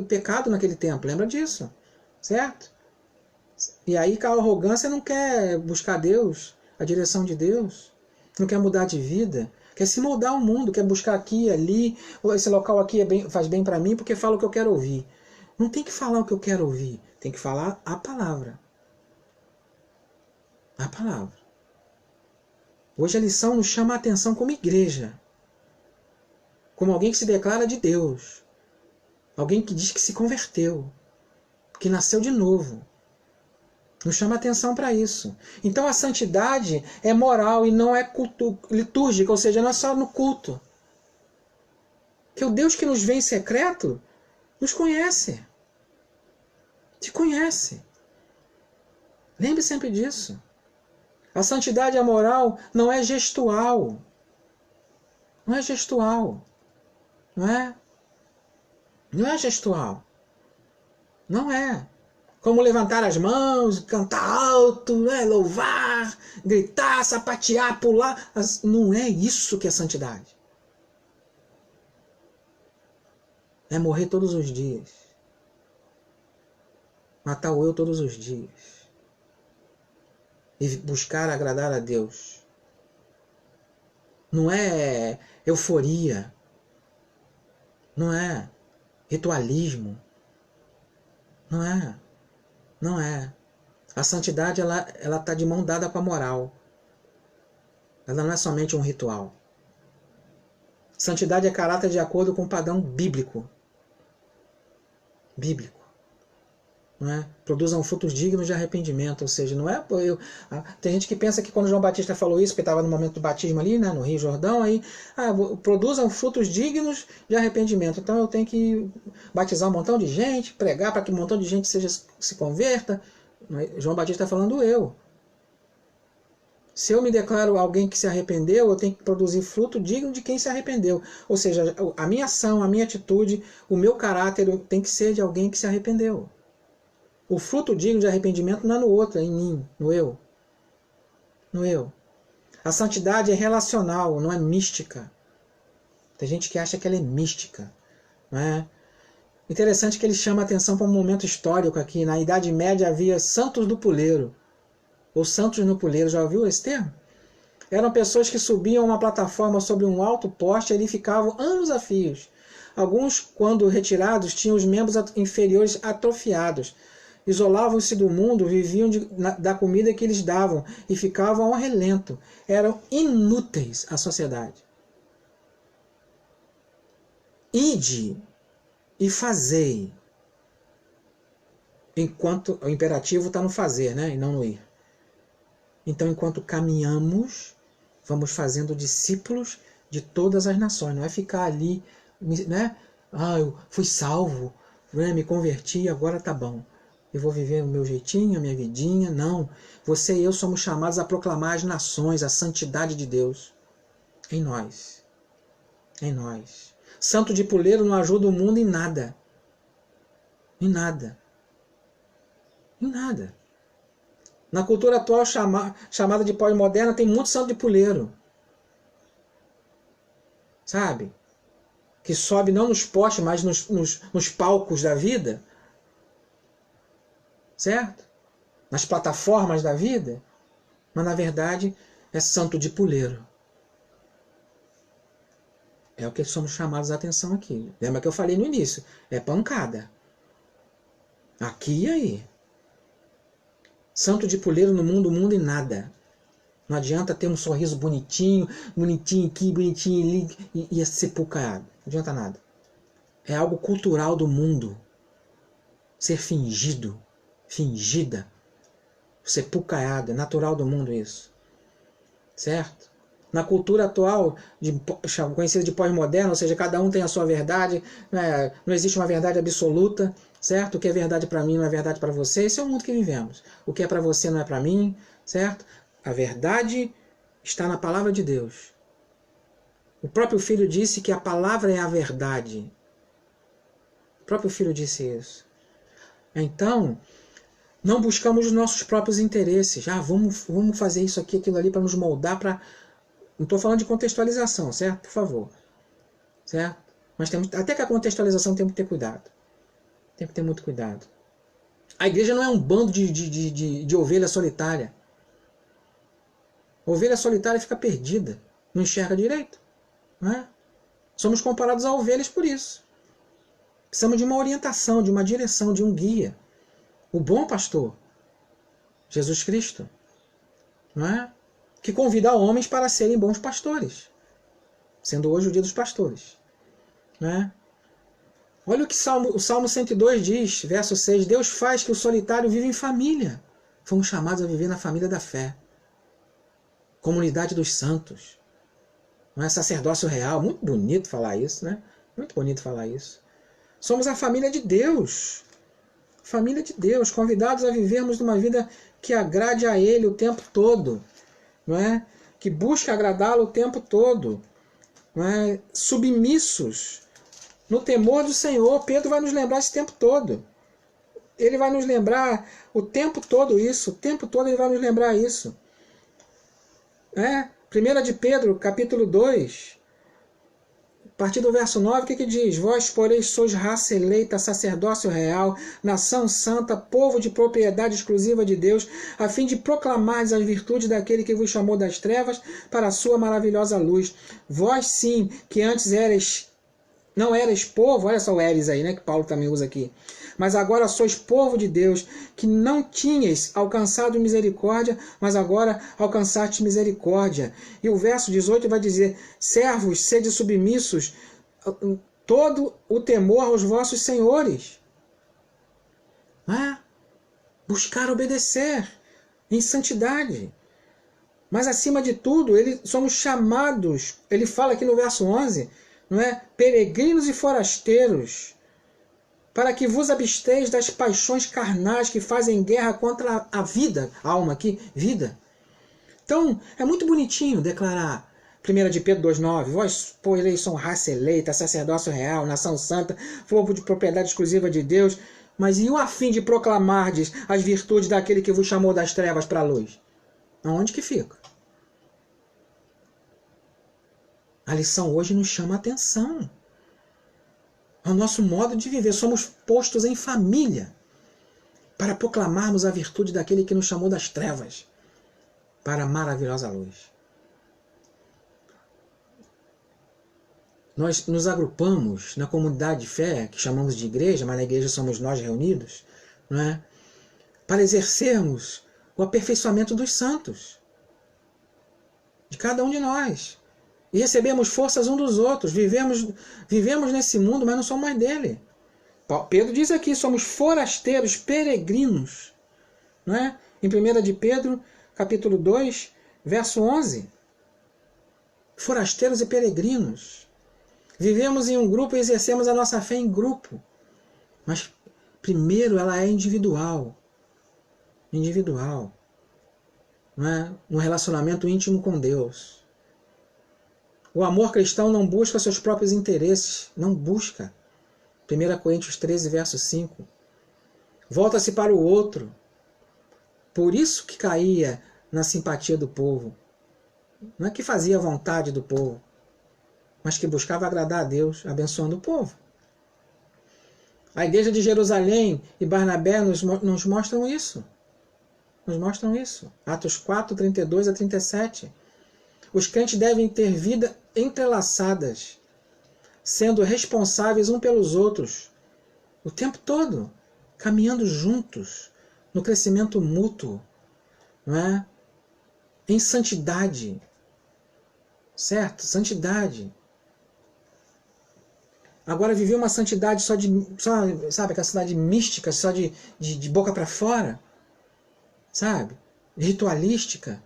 pecado naquele tempo, lembra disso? Certo? E aí com a arrogância não quer buscar Deus, a direção de Deus, não quer mudar de vida, quer se moldar ao mundo, quer buscar aqui e ali, esse local aqui faz bem para mim porque fala o que eu quero ouvir. Não tem que falar o que eu quero ouvir, tem que falar a palavra. A palavra. Hoje a lição nos chama a atenção como igreja. Como alguém que se declara de Deus. Alguém que diz que se converteu. Que nasceu de novo. Nos chama a atenção para isso. Então a santidade é moral e não é litúrgica, ou seja, não é só no culto. Que o Deus que nos vê em secreto nos conhece. Te conhece. Lembre sempre disso. A santidade e a moral não é gestual. Não é gestual. Não é? Não é gestual. Não é. Como levantar as mãos, cantar alto, né? Louvar, gritar, sapatear, pular. Não é isso que é santidade. É morrer todos os dias. Matar o eu todos os dias. E buscar agradar a Deus. Não é euforia. Não é ritualismo. Não é. Não é. A santidade ela está de mão dada com a moral. Ela não é somente um ritual. Santidade é caráter de acordo com o padrão bíblico. Bíblico. Não é? Produzam frutos dignos de arrependimento, ou seja, não é tem gente que pensa que quando João Batista falou isso, porque estava no momento do batismo ali, né, no Rio Jordão, aí produzam frutos dignos de arrependimento, então eu tenho que batizar um montão de gente, pregar para que um montão de gente se converta. João Batista está falando eu. Se eu me declaro alguém que se arrependeu, eu tenho que produzir fruto digno de quem se arrependeu. Ou seja, a minha ação, a minha atitude, o meu caráter tem que ser de alguém que se arrependeu. O fruto digno de arrependimento não é no outro, é em mim, no eu. No eu. A santidade é relacional, não é mística. Tem gente que acha que ela é mística. Não é? Interessante que ele chama a atenção para um momento histórico aqui. Na Idade Média havia santos do puleiro. Ou santos no puleiro, já ouviu esse termo? Eram pessoas que subiam uma plataforma sobre um alto poste e ali ficavam anos a fios. Alguns, quando retirados, tinham os membros inferiores atrofiados. Isolavam-se do mundo, viviam da comida que eles davam e ficavam ao relento. Eram inúteis à sociedade. Ide e fazei. Enquanto o imperativo está no fazer, né? E não no ir. Então, enquanto caminhamos, vamos fazendo discípulos de todas as nações. Não é ficar ali, né? Ah, eu fui salvo, né? Me converti, agora tá bom. Eu vou viver o meu jeitinho, a minha vidinha. Não. Você e eu somos chamados a proclamar as nações, a santidade de Deus. Em nós. Em nós. Santo de puleiro não ajuda o mundo em nada. Em nada. Em nada. Na cultura atual chamada de pós-moderna tem muito santo de puleiro. Sabe? Que sobe não nos postes, mas nos palcos da vida. Certo? Nas plataformas da vida. Mas na verdade é santo de puleiro. É o que somos chamados a atenção aqui. Lembra que eu falei no início? É pancada. Aqui e aí. Santo de puleiro no mundo e nada. Não adianta ter um sorriso bonitinho, bonitinho aqui, bonitinho ali, e ser pucaiado. Não adianta nada. É algo cultural do mundo. Ser fingido, fingida. Ser pucaiado, é natural do mundo isso. Certo? Na cultura atual, conhecida de pós-moderna, ou seja, cada um tem a sua verdade, né? Não existe uma verdade absoluta. Certo? O que é verdade para mim não é verdade para você. Esse é o mundo que vivemos. O que é para você não é para mim. Certo? A verdade está na palavra de Deus. O próprio Filho disse que a palavra é a verdade. O próprio Filho disse isso. Então, não buscamos os nossos próprios interesses. Vamos fazer isso aqui, aquilo ali para nos moldar para... Não estou falando de contextualização, certo? Por favor. Certo? Mas até que a contextualização tem que ter cuidado. Tem que ter muito cuidado. A igreja não é um bando de ovelha solitária. A ovelha solitária fica perdida. Não enxerga direito. Não é? Somos comparados a ovelhas por isso. Precisamos de uma orientação, de uma direção, de um guia. O bom pastor, Jesus Cristo. Não é? Que convida homens para serem bons pastores. Sendo hoje o dia dos pastores. Não é? Olha o que o Salmo 102 diz, verso 6. Deus faz que o solitário viva em família. Fomos chamados a viver na família da fé. Comunidade dos santos. Não é sacerdócio real. Muito bonito falar isso, né? Muito bonito falar isso. Somos a família de Deus. Família de Deus. Convidados a vivermos numa vida que agrade a Ele o tempo todo. Não é? Que busque agradá-lo o tempo todo. Não é? Submissos. No temor do Senhor, Pedro vai nos lembrar esse tempo todo. Ele vai nos lembrar o tempo todo isso. O tempo todo ele vai nos lembrar isso. 1 de Pedro, capítulo 2, a partir do verso 9, o que diz? Vós, porém, sois raça eleita, sacerdócio real, nação santa, povo de propriedade exclusiva de Deus, a fim de proclamar as virtudes daquele que vos chamou das trevas para a sua maravilhosa luz. Vós, sim, que antes não erais povo, olha só o eres aí, né, que Paulo também usa aqui. Mas agora sois povo de Deus, que não tinhas alcançado misericórdia, mas agora alcançaste misericórdia. E o verso 18 vai dizer, servos, sede submissos, todo o temor aos vossos senhores. Buscar obedecer em santidade. Mas acima de tudo, somos chamados, ele fala aqui no verso 11, não é? Peregrinos e forasteiros. para que vos absteis das paixões carnais que fazem guerra contra a vida, alma aqui, vida. Então, é muito bonitinho declarar 1 de Pedro 2,9, vós, pois, são raça eleita, sacerdócio real, nação santa, povo de propriedade exclusiva de Deus, mas e o a fim de proclamardes as virtudes daquele que vos chamou das trevas para a luz? Aonde que fica? A lição hoje nos chama a atenção. Ao nosso modo de viver, somos postos em família para proclamarmos a virtude daquele que nos chamou das trevas para a maravilhosa luz. Nós nos agrupamos na comunidade de fé, que chamamos de igreja, mas na igreja somos nós reunidos, não é? Para exercermos o aperfeiçoamento dos santos, de cada um de nós. E recebemos forças um dos outros, vivemos nesse mundo, mas não somos mais dele. Pedro diz aqui, somos forasteiros, peregrinos. Não é? Em 1 de Pedro, capítulo 2, verso 11. Forasteiros e peregrinos. Vivemos em um grupo e exercemos a nossa fé em grupo. Mas primeiro ela é individual. Individual. Não é? Um relacionamento íntimo com Deus. O amor cristão não busca seus próprios interesses. Não busca. 1 Coríntios 13, verso 5. Volta-se para o outro. Por isso que caía na simpatia do povo. Não é que fazia a vontade do povo, mas que buscava agradar a Deus, abençoando o povo. A igreja de Jerusalém e Barnabé nos mostram isso. Nos mostram isso. Atos 4, 32 a 37. Os crentes devem ter vida entrelaçadas, sendo responsáveis um pelos outros, o tempo todo, caminhando juntos, no crescimento mútuo, não é? Em santidade. Certo? Santidade. Agora viver uma santidade só, sabe, aquela santidade mística, só de boca para fora, sabe? Ritualística.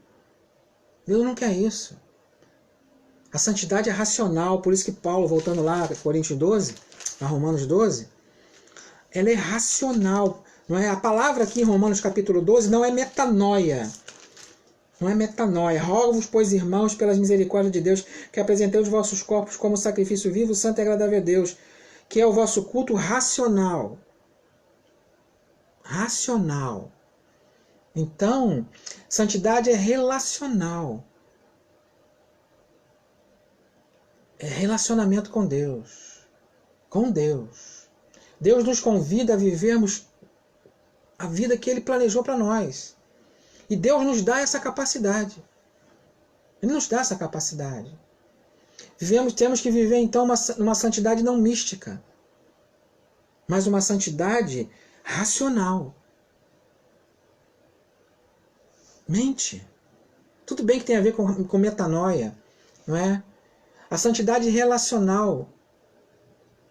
Deus não quer isso. A santidade é racional, por isso que Paulo, voltando lá a Coríntios 12, a Romanos 12, ela é racional. Não é? A palavra aqui em Romanos capítulo 12 não é metanoia. Não é metanoia. Rogo-vos, pois, irmãos, pelas misericórdias de Deus, que apresenteis os vossos corpos como sacrifício vivo, santo e agradável a Deus, que é o vosso culto racional. Racional. Então, santidade é relacional. É relacionamento com Deus. Com Deus. Deus nos convida a vivermos a vida que Ele planejou para nós. E Deus nos dá essa capacidade. Ele nos dá essa capacidade. Temos que viver, então, uma santidade não mística, mas uma santidade racional. Mente. Tudo bem que tem a ver com metanoia, não é? A santidade relacional,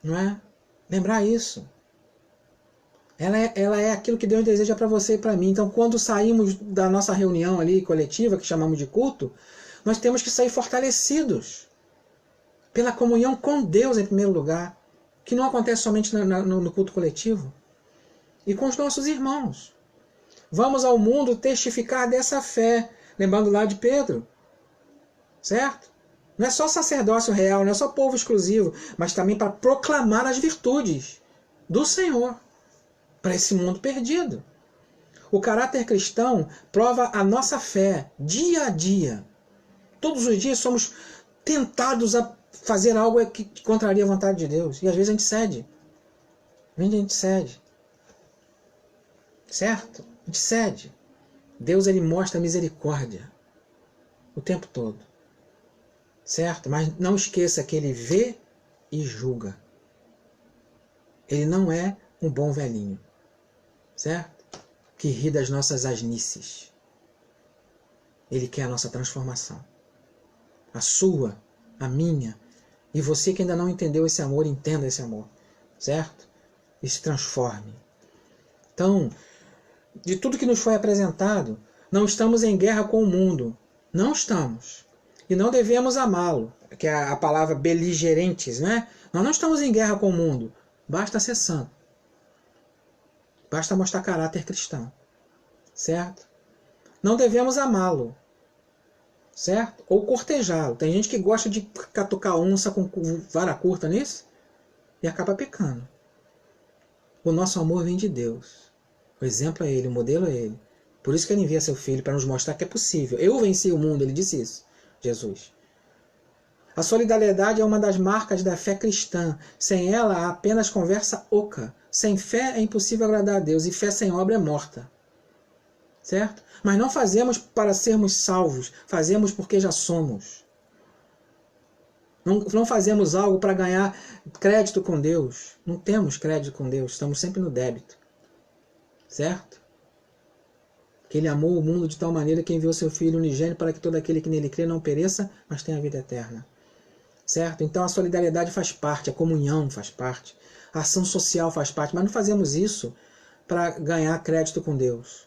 não é? Lembrar isso. Ela é aquilo que Deus deseja para você e para mim. Então, quando saímos da nossa reunião ali coletiva, que chamamos de culto, nós temos que sair fortalecidos pela comunhão com Deus em primeiro lugar, que não acontece somente no culto coletivo, e com os nossos irmãos. Vamos ao mundo testificar dessa fé, lembrando lá de Pedro, certo? Não é só sacerdócio real, não é só povo exclusivo, mas também para proclamar as virtudes do Senhor para esse mundo perdido. O caráter cristão prova a nossa fé dia a dia. Todos os dias somos tentados a fazer algo que contraria a vontade de Deus. E às vezes a gente cede. Às vezes a gente cede. Certo? A gente cede. Deus, ele mostra misericórdia o tempo todo. Certo? Mas não esqueça que ele vê e julga. Ele não é um bom velhinho. Certo? Que ri das nossas asnices. Ele quer a nossa transformação. A sua, a minha. E você que ainda não entendeu esse amor, entenda esse amor. Certo? E se transforme. Então, de tudo que nos foi apresentado, não estamos em guerra com o mundo. Não estamos. E não devemos amá-lo. Que é a palavra beligerantes, né? Nós não estamos em guerra com o mundo. Basta ser santo. Basta mostrar caráter cristão. Certo? Não devemos amá-lo. Certo? Ou cortejá-lo. Tem gente que gosta de catucar onça com vara curta nisso e acaba pecando. O nosso amor vem de Deus. O exemplo é Ele, o modelo é Ele. Por isso que Ele envia seu Filho, para nos mostrar que é possível. Eu venci o mundo, Ele disse isso, Jesus. A solidariedade é uma das marcas da fé cristã. Sem ela, há apenas conversa oca. Sem fé é impossível agradar a Deus, e fé sem obra é morta. Certo? Mas não fazemos para sermos salvos, fazemos porque já somos. Não fazemos algo para ganhar crédito com Deus. Não temos crédito com Deus, estamos sempre no débito. Certo? Que Ele amou o mundo de tal maneira que enviou seu Filho unigênito para que todo aquele que nele crê não pereça, mas tenha a vida eterna. Certo? Então a solidariedade faz parte, a comunhão faz parte, a ação social faz parte, mas não fazemos isso para ganhar crédito com Deus.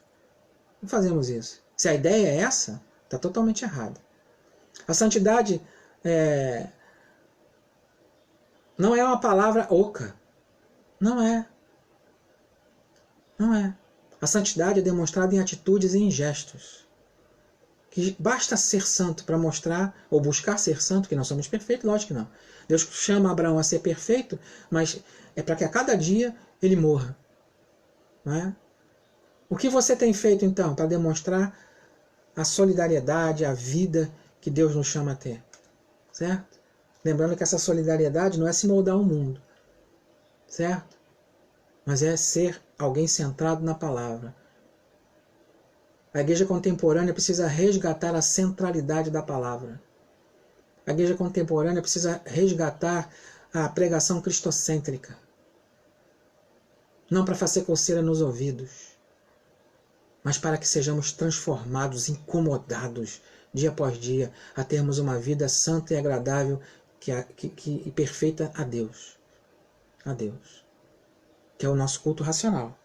Não fazemos isso. Se a ideia é essa, está totalmente errada. A santidade não é uma palavra oca. Não é. Não é. A santidade é demonstrada em atitudes e em gestos. Que basta ser santo para mostrar, ou buscar ser santo, que não somos perfeitos, lógico que não. Deus chama Abraão a ser perfeito, mas é para que a cada dia ele morra. Não é? O que você tem feito então para demonstrar a solidariedade, a vida que Deus nos chama a ter? Certo? Lembrando que essa solidariedade não é se moldar ao mundo. Certo? Mas é ser alguém centrado na palavra. A igreja contemporânea precisa resgatar a centralidade da palavra. A igreja contemporânea precisa resgatar a pregação cristocêntrica. Não para fazer coceira nos ouvidos, mas para que sejamos transformados, incomodados, dia após dia, a termos uma vida santa e agradável e perfeita a Deus. A Deus. Que é o nosso culto racional.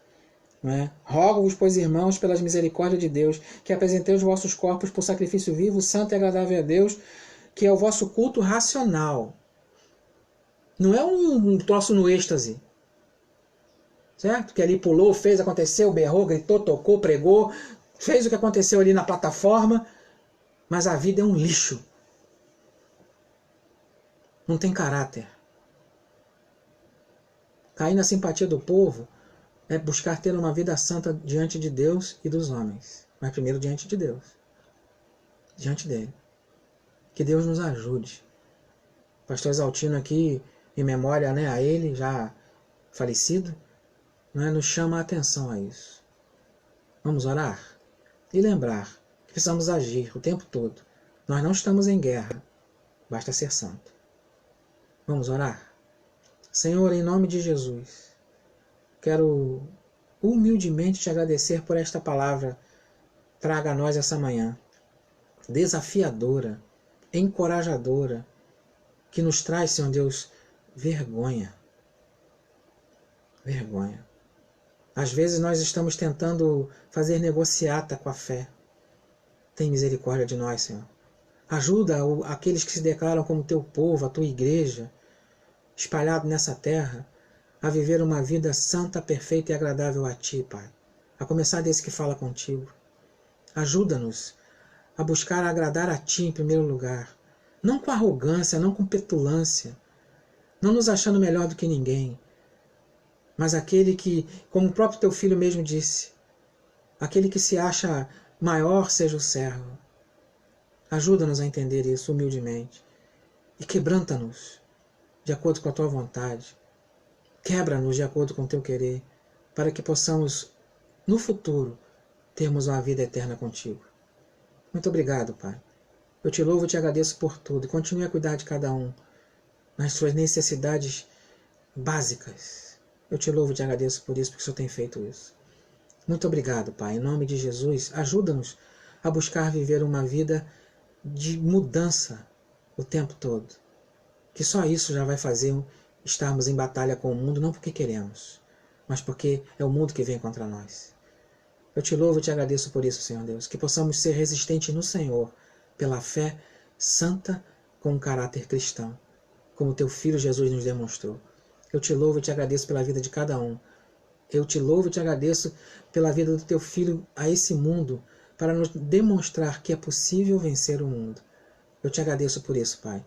Rogo-vos, pois, irmãos, pelas misericórdias de Deus, que apresenteis os vossos corpos por sacrifício vivo, santo e agradável a Deus, que é o vosso culto racional. Não é um troço no êxtase. Certo? Que ali pulou, fez, aconteceu, berrou, gritou, tocou, pregou, fez o que aconteceu ali na plataforma, mas a vida é um lixo. Não tem caráter. Cair na simpatia do povo é buscar ter uma vida santa diante de Deus e dos homens. Mas primeiro diante de Deus. Diante dele. Que Deus nos ajude. O pastor Exaltino aqui, em memória a ele, já falecido, nos chama a atenção a isso. Vamos orar? E lembrar que precisamos agir o tempo todo. Nós não estamos em guerra. Basta ser santo. Vamos orar? Senhor, em nome de Jesus, quero humildemente te agradecer por esta palavra. Traga a nós essa manhã, desafiadora, encorajadora, que nos traz, Senhor Deus, vergonha. Vergonha. Às vezes nós estamos tentando fazer negociata com a fé. Tem misericórdia de nós, Senhor. Ajuda aqueles que se declaram como teu povo, a tua igreja, espalhado nessa terra, a viver uma vida santa, perfeita e agradável a Ti, Pai. A começar desse que fala contigo. Ajuda-nos a buscar agradar a Ti em primeiro lugar. Não com arrogância, não com petulância. Não nos achando melhor do que ninguém. Mas aquele que, como o próprio Teu Filho mesmo disse, aquele que se acha maior seja o servo. Ajuda-nos a entender isso humildemente. E quebranta-nos de acordo com a Tua vontade. Quebra-nos de acordo com o Teu querer, para que possamos, no futuro, termos uma vida eterna contigo. Muito obrigado, Pai. Eu te louvo e te agradeço por tudo. E continue a cuidar de cada um nas suas necessidades básicas. Eu te louvo e te agradeço por isso, porque o Senhor tem feito isso. Muito obrigado, Pai. Em nome de Jesus, ajuda-nos a buscar viver uma vida de mudança o tempo todo. Que só isso já vai fazer estarmos em batalha com o mundo, não porque queremos, mas porque é o mundo que vem contra nós. Eu te louvo e te agradeço por isso, Senhor Deus. Que possamos ser resistentes no Senhor, pela fé santa com um caráter cristão, como teu Filho Jesus nos demonstrou. Eu te louvo e te agradeço pela vida de cada um. Eu te louvo e te agradeço pela vida do teu filho a esse mundo, para nos demonstrar que é possível vencer o mundo. Eu te agradeço por isso, Pai.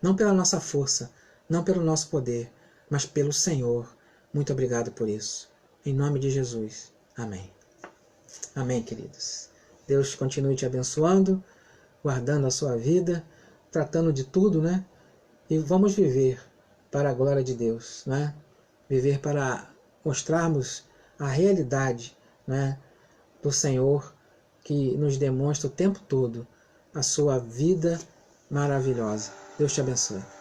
Não pela nossa força, não pelo nosso poder, mas pelo Senhor. Muito obrigado por isso. Em nome de Jesus. Amém. Amém, queridos. Deus continue te abençoando, guardando a sua vida, tratando de tudo, né? E vamos viver para a glória de Deus, né? Viver para mostrarmos a realidade, né, do Senhor, que nos demonstra o tempo todo a sua vida maravilhosa. Deus te abençoe.